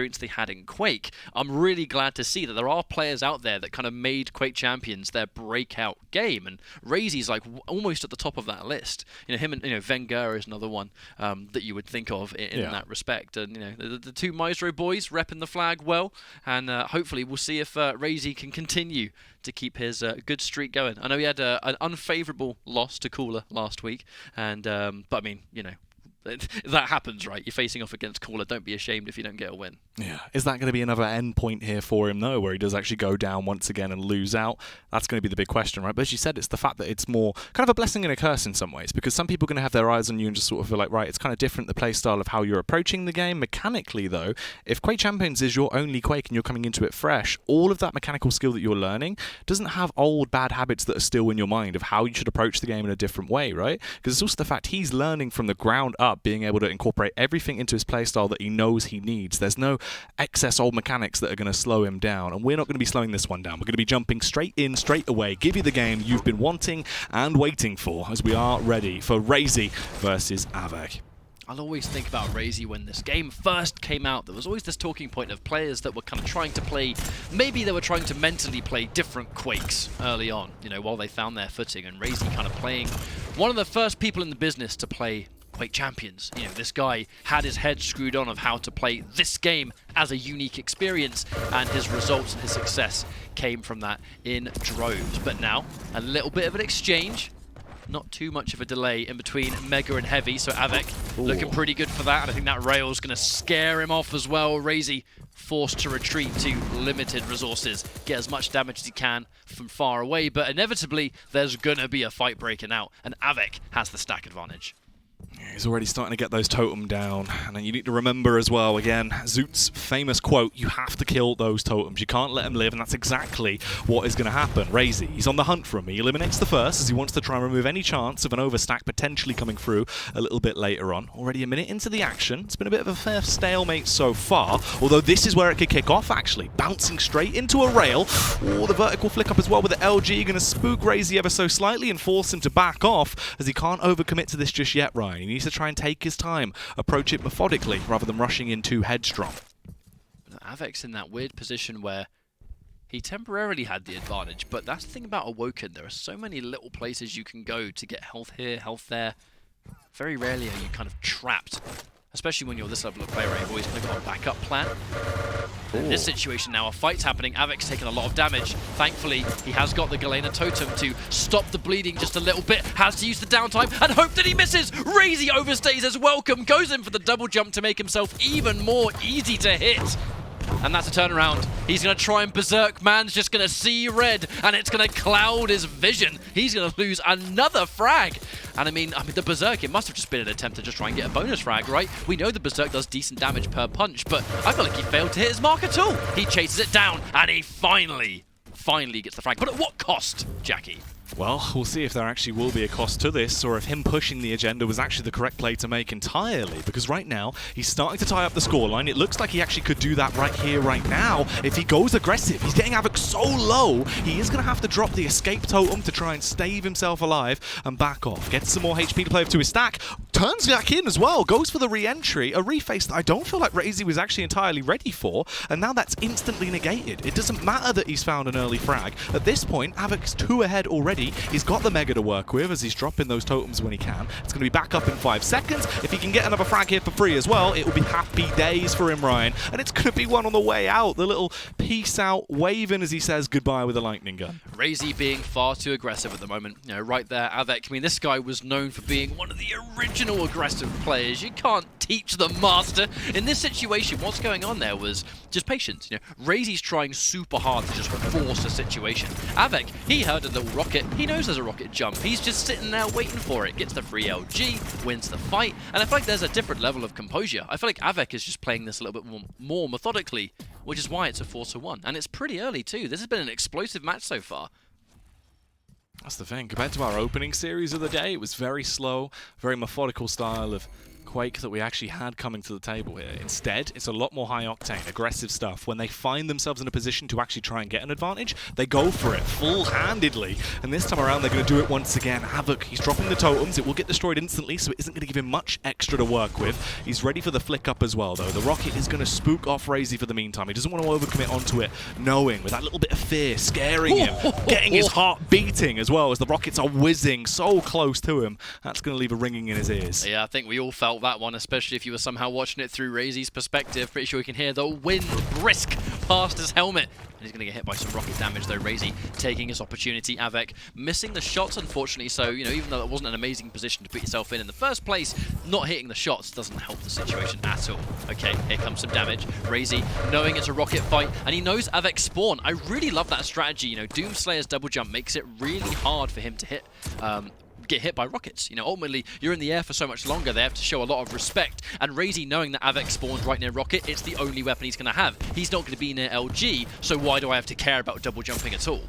experience they had in Quake, I'm really glad to see that there are players out there that kind of made Quake Champions their breakout game, and Raisy's like almost at the top of that list. You know, him and Wenger is another one that you would think of in that respect. And the two Maestro boys repping the flag well, and hopefully we'll see if Raisy can continue to keep his good streak going. I know he had an unfavourable loss to Cooler last week, and but I mean, that happens, right? You're facing off against Cooler. Don't be ashamed if you don't get a win. Yeah. Is that going to be another end point here for him, though, where he does actually go down once again and lose out? That's going to be the big question, right? But as you said, it's the fact that it's more kind of a blessing and a curse in some ways, because some people are going to have their eyes on you and just sort of feel like, right, it's kind of different, the play style of how you're approaching the game. Mechanically, though, if Quake Champions is your only Quake and you're coming into it fresh, all of that mechanical skill that you're learning doesn't have old bad habits that are still in your mind of how you should approach the game in a different way, right? Because it's also the fact he's learning from the ground up, being able to incorporate everything into his playstyle that he knows he needs. There's no excess old mechanics that are going to slow him down, and we're not going to be slowing this one down. We're going to be jumping straight in, straight away, give you the game you've been wanting and waiting for, as we are ready for Raisy versus Av3k. I'll always think about Raisy when this game first came out. There was always this talking point of players that were kind of trying to play, maybe they were trying to mentally play different Quakes early on, while they found their footing, and Raisy kind of playing one of the first people in the business to play Quake Champions. This guy had his head screwed on of how to play this game as a unique experience, and his results and his success came from that in droves. But now, a little bit of an exchange. Not too much of a delay in between Mega and Heavy, so Av3k looking pretty good for that, and I think that rail's going to scare him off as well. Raisy forced to retreat to limited resources, get as much damage as he can from far away, but inevitably there's going to be a fight breaking out, and Av3k has the stack advantage. He's already starting to get those totem down. And then you need to remember as well, again, Zoot's famous quote, you have to kill those totems. You can't let them live, and that's exactly what is going to happen. Raisy, he's on the hunt for him. He eliminates the first as he wants to try and remove any chance of an overstack potentially coming through a little bit later on. Already a minute into the action. It's been a bit of a fair stalemate so far, although this is where it could kick off, actually. Bouncing straight into a rail. Oh, the vertical flick up as well with the LG, going to spook Raisy ever so slightly and force him to back off, as he can't overcommit to this just yet, Ryan. He needs to try and take his time, approach it methodically, rather than rushing in too headstrong. Av3k's in that weird position where he temporarily had the advantage, but that's the thing about Awoken. There are so many little places you can go to get health here, health there. Very rarely are you kind of trapped, especially when you're this level of player. You've always kind of got a backup plan. In this situation now, a fight's happening. Av3k's taking a lot of damage. Thankfully, he has got the Galena Totem to stop the bleeding just a little bit. Has to use the downtime and hope that he misses. Raisy overstays as welcome. Goes in for the double jump to make himself even more easy to hit. And that's a turnaround. He's going to try and berserk. Man's just going to see red, and it's going to cloud his vision. He's going to lose another frag. And I mean, the berserk, it must have just been an attempt to just try and get a bonus frag, right? We know the berserk does decent damage per punch, but I feel like he failed to hit his mark at all. He chases it down, and he finally gets the frag. But at what cost, Jackie? Well, we'll see if there actually will be a cost to this, or if him pushing the agenda was actually the correct play to make entirely, because right now, he's starting to tie up the scoreline. It looks like he actually could do that right here, right now. If he goes aggressive, he's getting Av3k so low, he is going to have to drop the escape totem to try and stave himself alive and back off. Gets some more HP to play up to his stack, turns back in as well, goes for the re-entry, a reface that I don't feel like Raisy was actually entirely ready for, and now that's instantly negated. It doesn't matter that he's found an early frag. At this point, Av3k's 2 ahead already. He's got the Mega to work with as he's dropping those totems when he can. It's going to be back up in 5 seconds. If he can get another frag here for free as well, it will be happy days for him, Ryan. And it's going to be one on the way out. The little peace out waving as he says goodbye with a lightning gun. Raisy being far too aggressive at the moment. Right there, Av3k. I mean, this guy was known for being one of the original aggressive players. You can't teach the master. In this situation, what's going on there was just patience. Raisy's trying super hard to just force a situation. Av3k, he heard a little rocket. He knows there's a rocket jump. He's just sitting there waiting for it. Gets the free LG, wins the fight, and I feel like there's a different level of composure. I feel like Av3k is just playing this a little bit more methodically, which is why it's a 4-1. And it's pretty early too. This has been an explosive match so far. That's the thing. Compared to our opening series of the day, it was very slow, very methodical style of Quake that we actually had coming to the table here. Instead, it's a lot more high-octane, aggressive stuff. When they find themselves in a position to actually try and get an advantage, they go for it full-handedly. And this time around, they're going to do it once again. Av3k, he's dropping the totems. It will get destroyed instantly, so it isn't going to give him much extra to work with. He's ready for the flick up as well, though. The rocket is going to spook off Raisy for the meantime. He doesn't want to overcommit onto it, knowing with that little bit of fear scaring him, getting his heart beating as well as the rockets are whizzing so close to him. That's going to leave a ringing in his ears. Yeah, I think we all felt that one, especially if you were somehow watching it through Raisy's perspective. Pretty sure you can hear the wind brisk past his helmet. And he's going to get hit by some rocket damage, though. Raisy taking his opportunity. Av3k missing the shots, unfortunately. So, you know, even though it wasn't an amazing position to put yourself in the first place, not hitting the shots doesn't help the situation at all. Okay, here comes some damage. Raisy knowing it's a rocket fight, and he knows Av3k spawn. I really love that strategy. You know, Doomslayer's double jump makes it really hard for him to get hit by rockets. You know, ultimately, you're in the air for so much longer, they have to show a lot of respect. And Raisy, knowing that Av3k spawns right near rocket, it's the only weapon he's going to have. He's not going to be near LG, so why do I have to care about double jumping at all?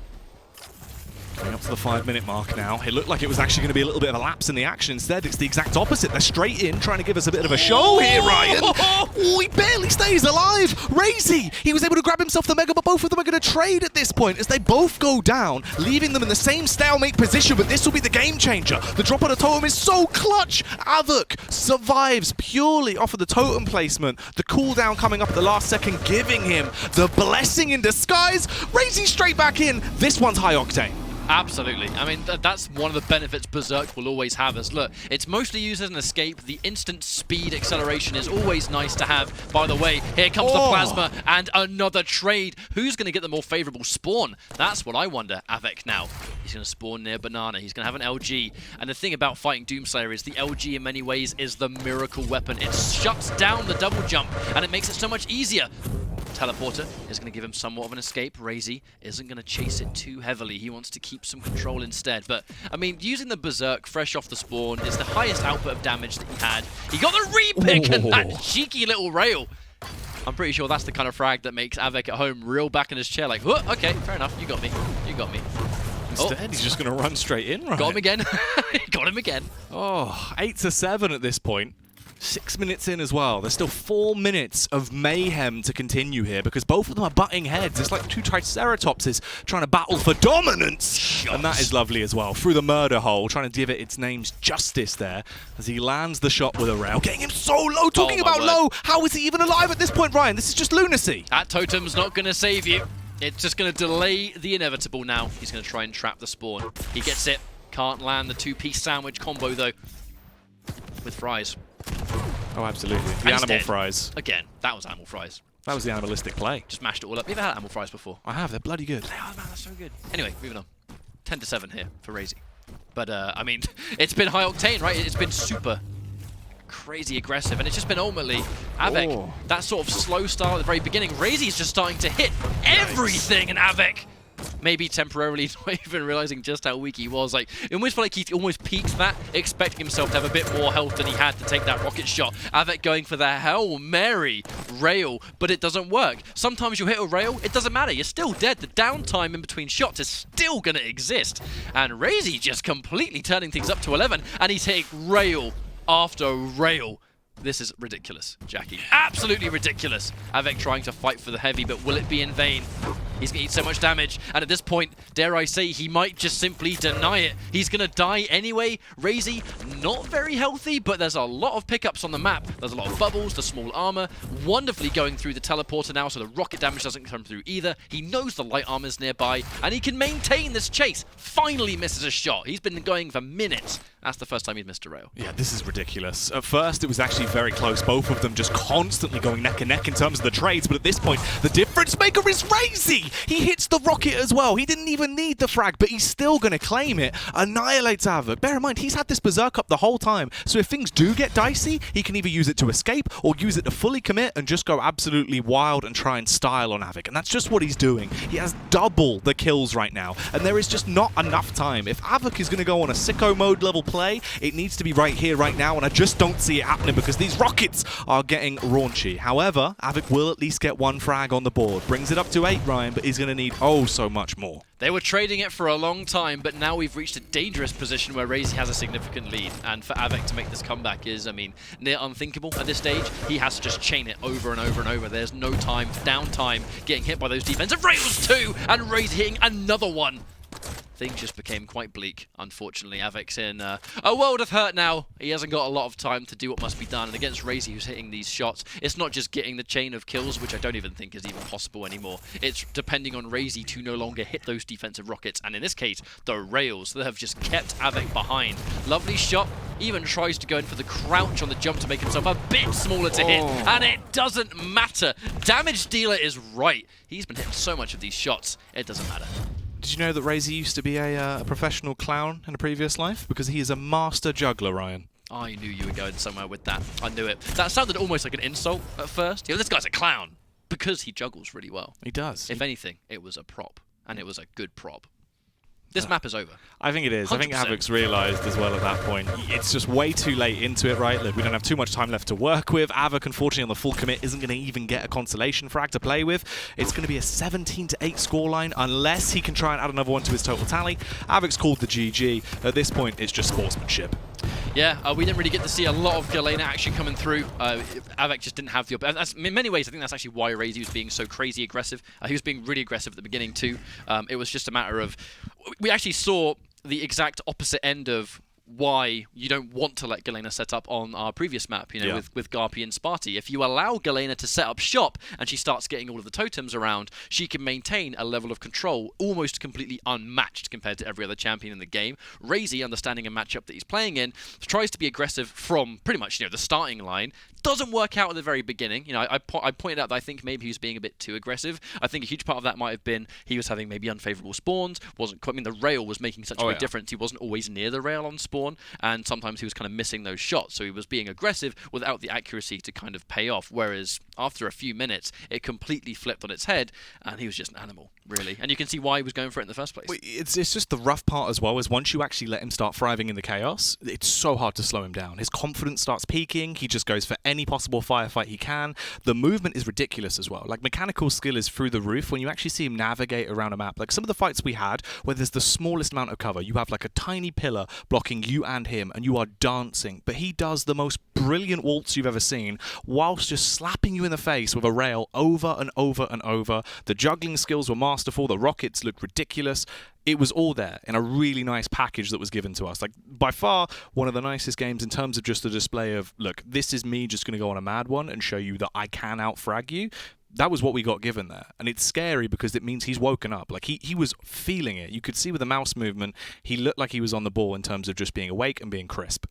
Coming up to the 5-minute mark now. It looked like it was actually going to be a little bit of a lapse in the action. Instead, it's the exact opposite. They're straight in, trying to give us a bit of a show here, Ryan. Oh, he barely stays alive. Raisy, he was able to grab himself the Mega, but both of them are going to trade at this point as they both go down, leaving them in the same stalemate position, but this will be the game changer. The drop on a totem is so clutch. Av3k survives purely off of the totem placement. The cooldown coming up at the last second, giving him the blessing in disguise. Raisy straight back in. This one's high octane. Absolutely. I mean, that's one of the benefits Berserk will always have is, look, it's mostly used as an escape. The instant speed acceleration is always nice to have. By the way, here comes the plasma and another trade. Who's going to get the more favorable spawn? That's what I wonder. Av3k now. He's going to spawn near Banana. He's going to have an LG. And the thing about fighting Doomslayer is the LG in many ways is the miracle weapon. It shuts down the double jump and it makes it so much easier. Teleporter is going to give him somewhat of an escape. Raisy isn't going to chase it too heavily. He wants to keep some control instead. But, I mean, using the Berserk fresh off the spawn is the highest output of damage that he had. He got the repick and that cheeky little rail. I'm pretty sure that's the kind of frag that makes Av3k at home reel back in his chair like, oh, okay, fair enough, you got me. You got me. Instead, he's just going to run straight in, right? Got him again. Got him again. Oh, 8-7 at this point. 6 minutes in as well. There's still 4 minutes of mayhem to continue here because both of them are butting heads. It's like two Triceratopses trying to battle for dominance. And that is lovely as well. Through the murder hole, trying to give it its name's justice there as he lands the shot with a rail. Getting him so low. Talking about low. How is he even alive at this point, Ryan? This is just lunacy. That totem's not going to save you. It's just going to delay the inevitable now. He's going to try and trap the spawn. He gets it. Can't land the two-piece sandwich combo, though, with fries. Oh, absolutely. The animal fries. Again, that was animal fries. That was the animalistic play. Just mashed it all up. You ever had animal fries before? I have. They're bloody good. They are, man. They're so good. Anyway, moving on. 10-7 here for Raisy. But, I mean, it's been high octane, right? It's been super crazy aggressive, and it's just been ultimately Av3k, that sort of slow start at the very beginning. Raisy's just starting to hit everything, and Av3k maybe temporarily not even realizing just how weak he was. Like, it almost felt like he almost peaked that, expecting himself to have a bit more health than he had to take that rocket shot. Av3k going for the Hail Mary rail, but it doesn't work. Sometimes you hit a rail, it doesn't matter. You're still dead. The downtime in between shots is still going to exist. And Raisy just completely turning things up to 11, and he's hitting rail after rail. This is ridiculous, Jackie. Absolutely ridiculous. Av3k trying to fight for the heavy, but will it be in vain? He's going to eat so much damage, and at this point, dare I say, he might just simply deny it. He's going to die anyway. Raisy, not very healthy, but there's a lot of pickups on the map. There's a lot of bubbles, the small armor, wonderfully going through the teleporter now, so the rocket damage doesn't come through either. He knows the light armor's nearby, and he can maintain this chase. Finally misses a shot. He's been going for minutes. That's the first time he's missed a rail. Yeah, this is ridiculous. At first, it was actually very close. Both of them just constantly going neck and neck in terms of the trades, but at this point, the difference maker is Raisy. He hits the rocket as well. He didn't even need the frag, but he's still going to claim it. Annihilates Av3k. Bear in mind, he's had this Berserk up the whole time, so if things do get dicey, he can either use it to escape or use it to fully commit and just go absolutely wild and try and style on Av3k, and that's just what he's doing. He has double the kills right now, and there is just not enough time. If Av3k is going to go on a sicko mode level play, it needs to be right here, right now, and I just don't see it happening because these rockets are getting raunchy. However, Av3k will at least get one frag on the board. Brings it up to 8, Ryan. but he's going to need oh so much more. They were trading it for a long time, but now we've reached a dangerous position where Raisy has a significant lead. And for Av3k to make this comeback is, I mean, near unthinkable at this stage. He has to just chain it over and over and over. There's no time, downtime, getting hit by those defensive rails too, and Raisy hitting another one. Things just became quite bleak, unfortunately. Av3k's in a world of hurt now. He hasn't got a lot of time to do what must be done. And against Raisy, who's hitting these shots, it's not just getting the chain of kills, which I don't even think is even possible anymore. It's depending on Raisy to no longer hit those defensive rockets. And in this case, the rails that have just kept Av3k behind. Lovely shot. Even tries to go in for the crouch on the jump to make himself a bit smaller to hit. And it doesn't matter. Damage dealer is right. He's been hitting so much of these shots. It doesn't matter. Did you know that Raisy used to be a professional clown in a previous life? Because he is a master juggler, Ryan. I knew you were going somewhere with that. I knew it. That sounded almost like an insult at first. You know, this guy's a clown. Because he juggles really well. He does. If anything, it was a prop. And it was a good prop. This map is over. I think it is. 100%. I think Av3k's realised as well at that point. It's just way too late into it, right? Look, we don't have too much time left to work with. Av3k, unfortunately, on the full commit, isn't going to even get a consolation frag to play with. It's going to be a 17-8 scoreline unless he can try and add another one to his total tally. Av3k's called the GG. At this point, it's just sportsmanship. Yeah, we didn't really get to see a lot of Galena action coming through. Av3k just didn't have the... in many ways, I think that's actually why Raisy was being so crazy aggressive. He was being really aggressive at the beginning too. It was just a matter of... We actually saw the exact opposite end of why you don't want to let Galena set up on our previous map, you know, with Garpy and Sparty. If you allow Galena to set up shop and she starts getting all of the totems around, she can maintain a level of control almost completely unmatched compared to every other champion in the game. Raisy, understanding a matchup that he's playing in, tries to be aggressive from pretty much, you know, the starting line. Doesn't work out at the very beginning. You know, I pointed out that I think maybe he was being a bit too aggressive. I think a huge part of that might have been he was having maybe unfavorable spawns. I mean, the rail was making such a big difference. He wasn't always near the rail on spawn, and sometimes he was kind of missing those shots. So he was being aggressive without the accuracy to kind of pay off. Whereas after a few minutes, it completely flipped on its head, and he was just an animal, really. And you can see why he was going for it in the first place. It's just the rough part as well, is once you actually let him start thriving in the chaos, it's so hard to slow him down. His confidence starts peaking. He just goes for any possible firefight he can. The movement is ridiculous as well. Like, mechanical skill is through the roof when you actually see him navigate around a map. Like some of the fights we had where there's the smallest amount of cover. You have like a tiny pillar blocking you and him, and you are dancing. But he does the most brilliant waltz you've ever seen whilst just slapping you in the face with a rail over and over and over. The juggling skills were masterful. The rockets looked ridiculous. It was all there in a really nice package that was given to us. Like, by far, one of the nicest games in terms of just the display of, look, this is me just going to go on a mad one and show you that I can out-frag you. That was what we got given there. And it's scary because it means he's woken up. Like, he was feeling it. You could see with the mouse movement, he looked like he was on the ball in terms of just being awake and being crisp.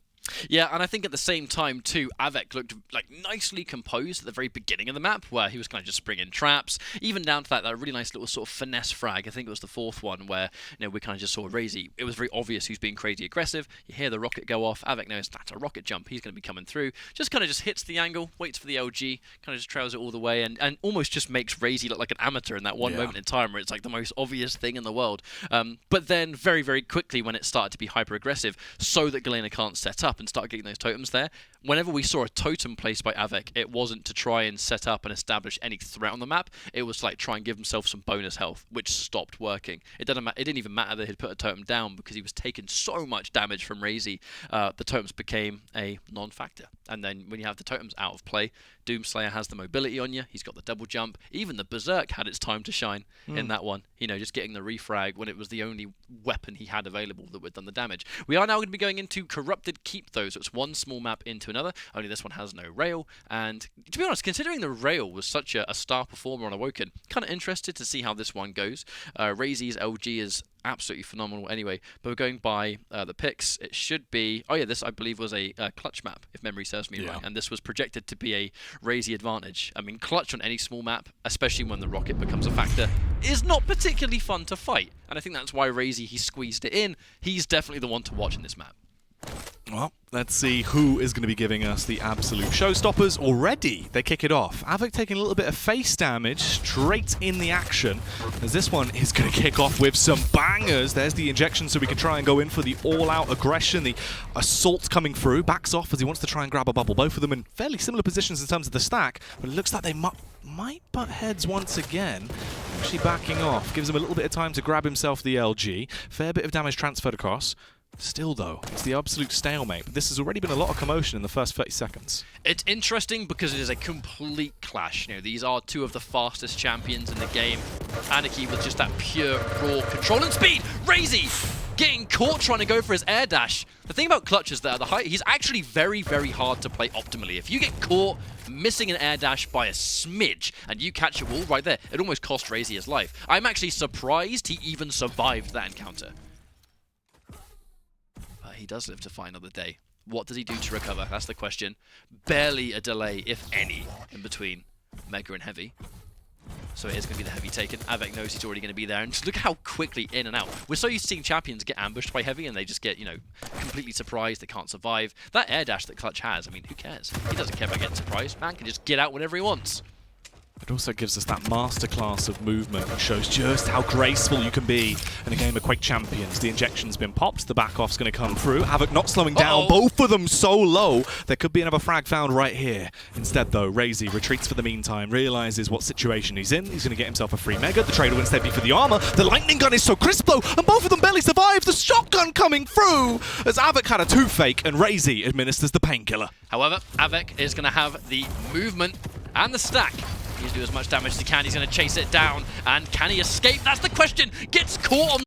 Yeah, and I think at the same time, too, Av3k looked like nicely composed at the very beginning of the map, where he was kind of just springing traps, even down to that really nice little sort of finesse frag. I think it was the fourth one where, you know, we kind of just saw Raisy. It was very obvious who's being crazy aggressive. You hear the rocket go off. Av3k knows that's a rocket jump. He's going to be coming through. Just kind of just hits the angle, waits for the LG, kind of just trails it all the way, and almost just makes Raisy look like an amateur in that one moment in time where it's like the most obvious thing in the world. But then very, very quickly when it started to be hyper aggressive, so that Galena can't set up and start getting those totems there, whenever we saw a totem placed by Av3k, it wasn't to try and set up and establish any threat on the map. It was to, like, try and give himself some bonus health, which stopped working. It didn't even matter that he'd put a totem down because he was taking so much damage from Raisy. The totems became a non-factor. And then when you have the totems out of play, Doomslayer has the mobility on you. He's got the double jump. Even the Berserk had its time to shine in that one. You know, just getting the refrag when it was the only weapon he had available that would have done the damage. We are now going to be going into Corrupted Keep, though. So it's one small map into another. Only this one has no rail. And to be honest, considering the rail was such a star performer on Awoken, kind of interested to see how this one goes. Raisy's LG is absolutely phenomenal anyway, but we're going by the picks. It should be, this I believe was a clutch map, if memory serves me right, and this was projected to be a Raisy advantage. I mean, clutch on any small map, especially when the rocket becomes a factor, is not particularly fun to fight, and I think that's why Raisy, he squeezed it in. He's definitely the one to watch in this map. Well, let's see who is going to be giving us the absolute showstoppers already. They kick it off. Av3k taking a little bit of face damage straight in the action, as this one is going to kick off with some bangers. There's the injection so we can try and go in for the all-out aggression. The assault coming through. Backs off as he wants to try and grab a bubble. Both of them in fairly similar positions in terms of the stack, but it looks like they might butt heads once again. actually backing off. Gives him a little bit of time to grab himself the LG. Fair bit of damage transferred across. Still, though, it's the absolute stalemate. But this has already been a lot of commotion in the first 30 seconds. It's interesting because it is a complete clash. You know, these are two of the fastest champions in the game. Anarchy with just that pure, raw control and speed. Raisy getting caught trying to go for his air dash. The thing about Clutch is that at the height, he's actually very, very hard to play optimally. If you get caught missing an air dash by a smidge and you catch a wall right there, it almost cost Raisy his life. I'm actually surprised he even survived that encounter. He does live to fight another day. What does he do to recover? That's the question. Barely a delay, if any, in between Mega and Heavy. So it is going to be the Heavy taken. Av3k knows he's already going to be there. And just look how quickly in and out. We're so used to seeing champions get ambushed by Heavy and they just get, you know, completely surprised. They can't survive. That air dash that Clutch has, I mean, who cares? He doesn't care about getting surprised. Man can just get out whenever he wants. It also gives us that masterclass of movement and shows just how graceful you can be in a game of Quake Champions. The injection's been popped, the back off's going to come through. Av3k not slowing down, both of them so low. There could be another frag found right here. Instead, though, Raisy retreats for the meantime, realizes what situation he's in. He's going to get himself a free Mega. The trade will instead be for the armor. The lightning gun is so crisp, though, and both of them barely survive. The shotgun coming through as Av3k had a two-fake and Raisy administers the painkiller. However, Av3k is going to have the movement and the stack. He's do as much damage as he can. He's going to chase it down. And can he escape? That's the question. Gets caught on